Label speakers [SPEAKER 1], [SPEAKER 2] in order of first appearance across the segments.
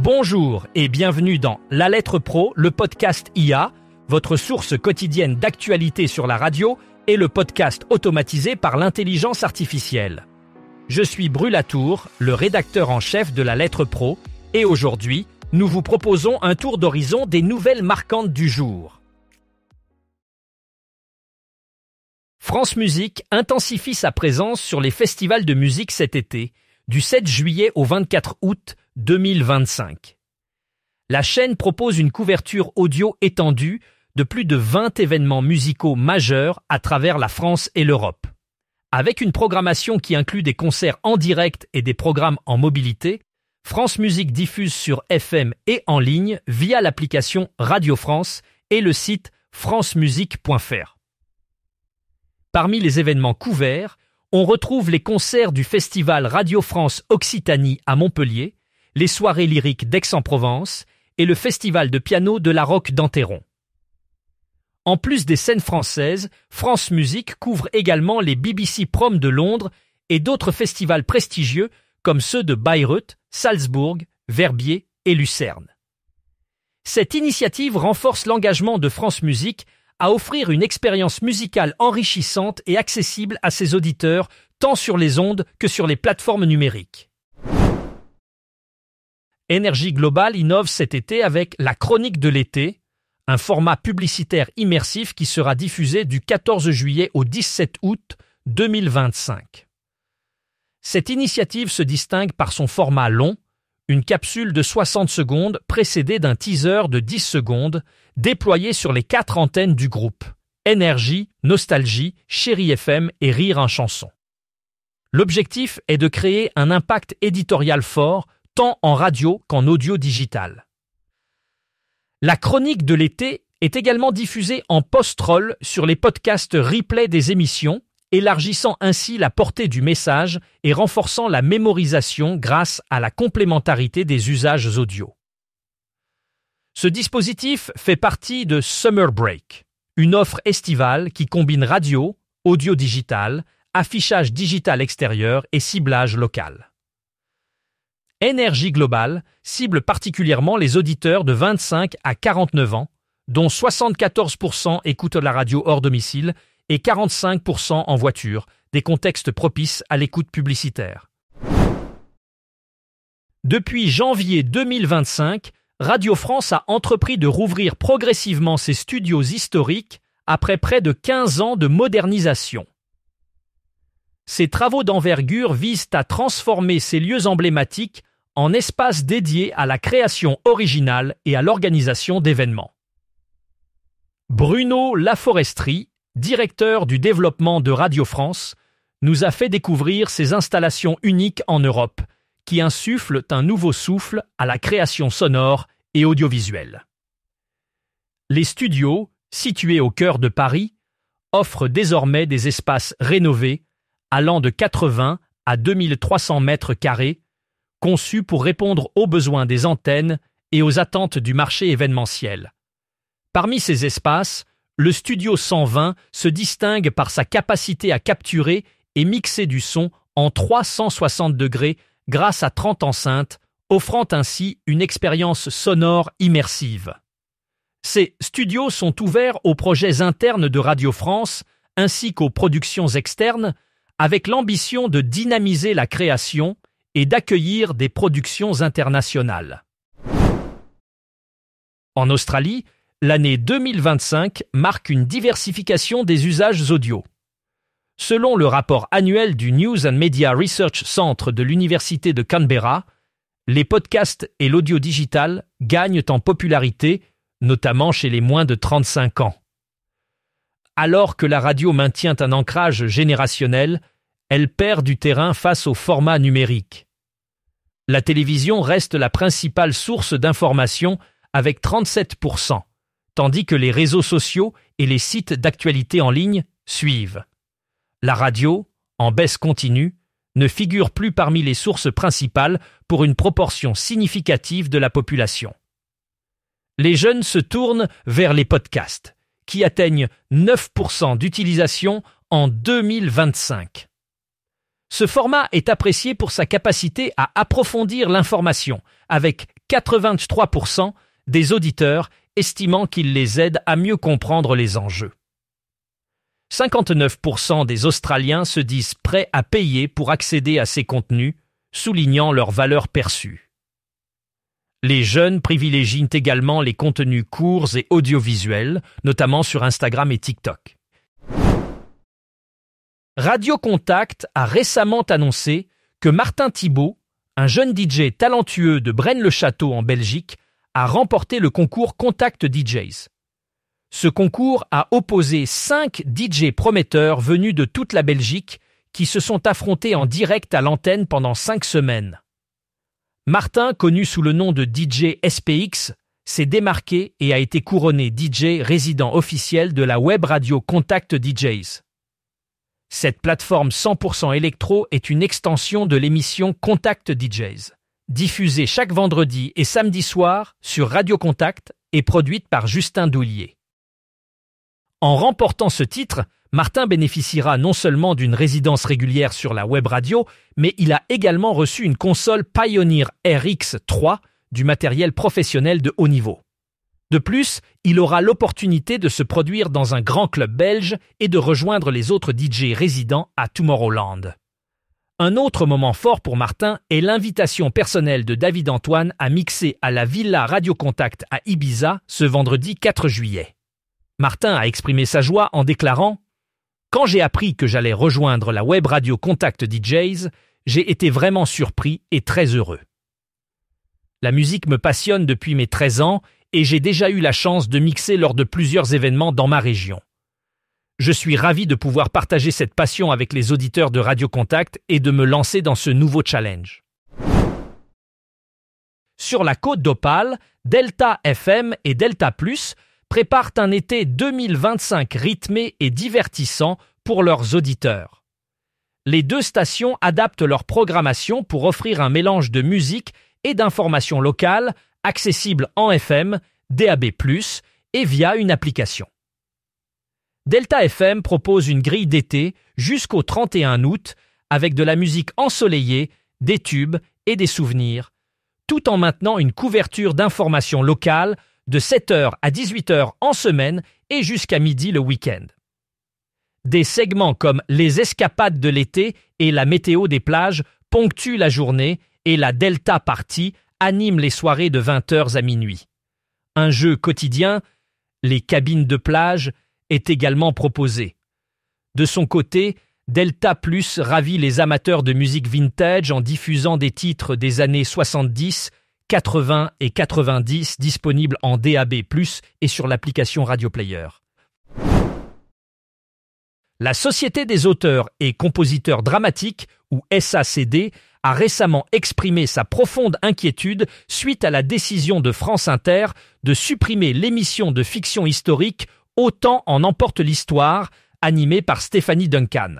[SPEAKER 1] Bonjour et bienvenue dans La Lettre Pro, le podcast IA, votre source quotidienne d'actualité sur la radio et le podcast automatisé par l'intelligence artificielle. Je suis Brulatour, le rédacteur en chef de La Lettre Pro, et aujourd'hui, nous vous proposons un tour d'horizon des nouvelles marquantes du jour. France Musique intensifie sa présence sur les festivals de musique cet été, du 7 juillet au 24 août 2025. La chaîne propose une couverture audio étendue de plus de 20 événements musicaux majeurs à travers la France et l'Europe. Avec une programmation qui inclut des concerts en direct et des programmes en mobilité, France Musique diffuse sur FM et en ligne via l'application Radio France et le site francemusique.fr. Parmi les événements couverts, on retrouve les concerts du festival Radio France Occitanie à Montpellier, les soirées lyriques d'Aix-en-Provence et le festival de piano de la Roque d'Enterron. En plus des scènes françaises, France Musique couvre également les BBC Prom de Londres et d'autres festivals prestigieux comme ceux de Bayreuth, Salzbourg, Verbier et Lucerne. Cette initiative renforce l'engagement de France Musique à offrir une expérience musicale enrichissante et accessible à ses auditeurs tant sur les ondes que sur les plateformes numériques. Énergie Global innove cet été avec La Chronique de l'été, un format publicitaire immersif qui sera diffusé du 14 juillet au 17 août 2025. Cette initiative se distingue par son format long, une capsule de 60 secondes précédée d'un teaser de 10 secondes, déployé sur les 4 antennes du groupe Énergie, Nostalgie, Chérie FM et Rire en chanson. L'objectif est de créer un impact éditorial fort, tant en radio qu'en audio digital. La Chronique de l'été est également diffusée en post-roll sur les podcasts replay des émissions, élargissant ainsi la portée du message et renforçant la mémorisation grâce à la complémentarité des usages audio. Ce dispositif fait partie de Summer Break, une offre estivale qui combine radio, audio digital, affichage digital extérieur et ciblage local. Énergie Global cible particulièrement les auditeurs de 25 à 49 ans, dont 74% écoutent la radio hors domicile et 45% en voiture, des contextes propices à l'écoute publicitaire. Depuis janvier 2025, Radio France a entrepris de rouvrir progressivement ses studios historiques après près de 15 ans de modernisation. Ces travaux d'envergure visent à transformer ces lieux emblématiques en espaces dédiés à la création originale et à l'organisation d'événements. Bruno Laforesterie, directeur du développement de Radio France, nous a fait découvrir ces installations uniques en Europe, qui insufflent un nouveau souffle à la création sonore et audiovisuelle. Les studios, situés au cœur de Paris, offrent désormais des espaces rénovés, allant de 80 à 2300 mètres carrés, conçus pour répondre aux besoins des antennes et aux attentes du marché événementiel. Parmi ces espaces, le Studio 120 se distingue par sa capacité à capturer et mixer du son en 360 degrés grâce à 30 enceintes, offrant ainsi une expérience sonore immersive. Ces studios sont ouverts aux projets internes de Radio France ainsi qu'aux productions externes, avec l'ambition de dynamiser la création et d'accueillir des productions internationales. En Australie, l'année 2025 marque une diversification des usages audio. Selon le rapport annuel du News and Media Research Centre de l'Université de Canberra, les podcasts et l'audio digital gagnent en popularité, notamment chez les moins de 35 ans. Alors que la radio maintient un ancrage générationnel, elle perd du terrain face au format numérique. La télévision reste la principale source d'information avec 37%, tandis que les réseaux sociaux et les sites d'actualité en ligne suivent. La radio, en baisse continue, ne figure plus parmi les sources principales pour une proportion significative de la population. Les jeunes se tournent vers les podcasts, qui atteignent 9% d'utilisation en 2025. Ce format est apprécié pour sa capacité à approfondir l'information, avec 83% des auditeurs estimant qu'il les aide à mieux comprendre les enjeux. 59% des Australiens se disent prêts à payer pour accéder à ces contenus, soulignant leur valeur perçue. Les jeunes privilégient également les contenus courts et audiovisuels, notamment sur Instagram et TikTok. Radio Contact a récemment annoncé que Martin Thibault, un jeune DJ talentueux de Braine-le-Château en Belgique, a remporté le concours Contact DJs. Ce concours a opposé 5 DJ prometteurs venus de toute la Belgique qui se sont affrontés en direct à l'antenne pendant 5 semaines. Martin, connu sous le nom de DJ SPX, s'est démarqué et a été couronné DJ résident officiel de la web radio Contact DJs. Cette plateforme 100% électro est une extension de l'émission Contact DJs, diffusée chaque vendredi et samedi soir sur Radio Contact et produite par Justin Doulier. En remportant ce titre, Martin bénéficiera non seulement d'une résidence régulière sur la web radio, mais il a également reçu une console Pioneer RX3, du matériel professionnel de haut niveau. De plus, il aura l'opportunité de se produire dans un grand club belge et de rejoindre les autres DJ résidents à Tomorrowland. Un autre moment fort pour Martin est l'invitation personnelle de David Antoine à mixer à la Villa Radio Contact à Ibiza ce vendredi 4 juillet. Martin a exprimé sa joie en déclarant « Quand j'ai appris que j'allais rejoindre la web radio Contact DJs, j'ai été vraiment surpris et très heureux. La musique me passionne depuis mes 13 ans et j'ai déjà eu la chance de mixer lors de plusieurs événements dans ma région. Je suis ravi de pouvoir partager cette passion avec les auditeurs de Radio Contact et de me lancer dans ce nouveau challenge. » Sur la côte d'Opale, Delta FM et Delta Plus préparent un été 2025 rythmé et divertissant pour leurs auditeurs. Les deux stations adaptent leur programmation pour offrir un mélange de musique et d'informations locales accessibles en FM, DAB+, et via une application. Delta FM propose une grille d'été jusqu'au 31 août avec de la musique ensoleillée, des tubes et des souvenirs, tout en maintenant une couverture d'informations locales de 7h à 18h en semaine et jusqu'à midi le week-end. Des segments comme les escapades de l'été et la météo des plages ponctuent la journée et la Delta Party anime les soirées de 20h à minuit. Un jeu quotidien, les cabines de plage, est également proposé. De son côté, Delta Plus ravit les amateurs de musique vintage en diffusant des titres des années 70, 80 et 90 disponibles en DAB+, et sur l'application Radio Player. La Société des auteurs et compositeurs dramatiques, ou SACD, a récemment exprimé sa profonde inquiétude suite à la décision de France Inter de supprimer l'émission de fiction historique Autant en emporte l'histoire, animée par Stéphanie Duncan.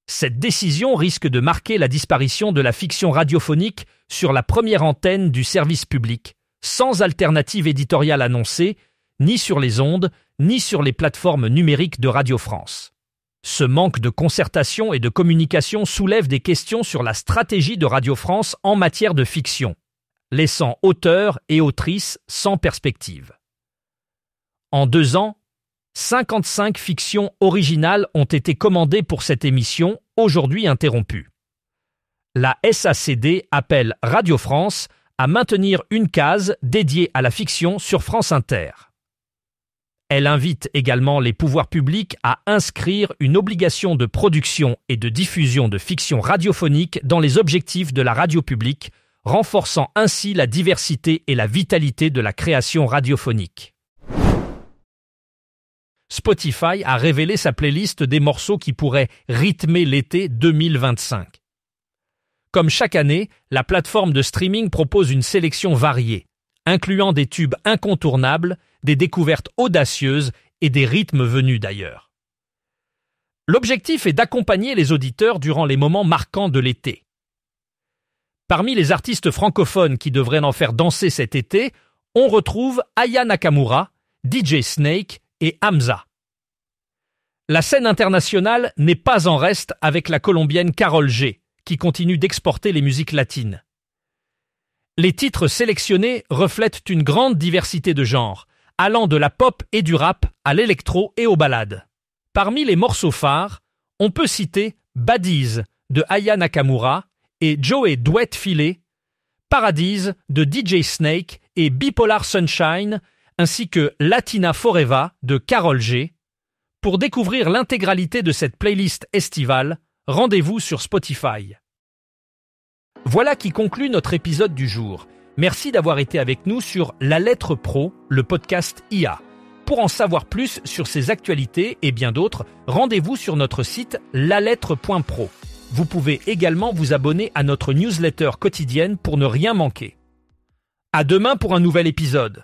[SPEAKER 1] Cette décision risque de marquer la disparition de la fiction radiophonique sur la première antenne du service public, sans alternative éditoriale annoncée, ni sur les ondes, ni sur les plateformes numériques de Radio France. Ce manque de concertation et de communication soulève des questions sur la stratégie de Radio France en matière de fiction, laissant auteurs et autrices sans perspective. En 2 ans, 55 fictions originales ont été commandées pour cette émission, aujourd'hui interrompue. La SACD appelle Radio France à maintenir une case dédiée à la fiction sur France Inter. Elle invite également les pouvoirs publics à inscrire une obligation de production et de diffusion de fiction radiophonique dans les objectifs de la radio publique, renforçant ainsi la diversité et la vitalité de la création radiophonique. Spotify a révélé sa playlist des morceaux qui pourraient rythmer l'été 2025. Comme chaque année, la plateforme de streaming propose une sélection variée, incluant des tubes incontournables, des découvertes audacieuses et des rythmes venus d'ailleurs. L'objectif est d'accompagner les auditeurs durant les moments marquants de l'été. Parmi les artistes francophones qui devraient en faire danser cet été, on retrouve Aya Nakamura, DJ Snake et Hamza. La scène internationale n'est pas en reste avec la colombienne Karol G, qui continue d'exporter les musiques latines. Les titres sélectionnés reflètent une grande diversité de genres, allant de la pop et du rap à l'électro et aux ballades. Parmi les morceaux phares, on peut citer Baddies de Aya Nakamura et Joey Duet Filet, Paradise de DJ Snake et Bipolar Sunshine, ainsi que Latina Foreva de Karol G. Pour découvrir l'intégralité de cette playlist estivale, rendez-vous sur Spotify. Voilà qui conclut notre épisode du jour. Merci d'avoir été avec nous sur La Lettre Pro, le podcast IA. Pour en savoir plus sur ces actualités et bien d'autres, rendez-vous sur notre site lalettre.pro. Vous pouvez également vous abonner à notre newsletter quotidienne pour ne rien manquer. À demain pour un nouvel épisode.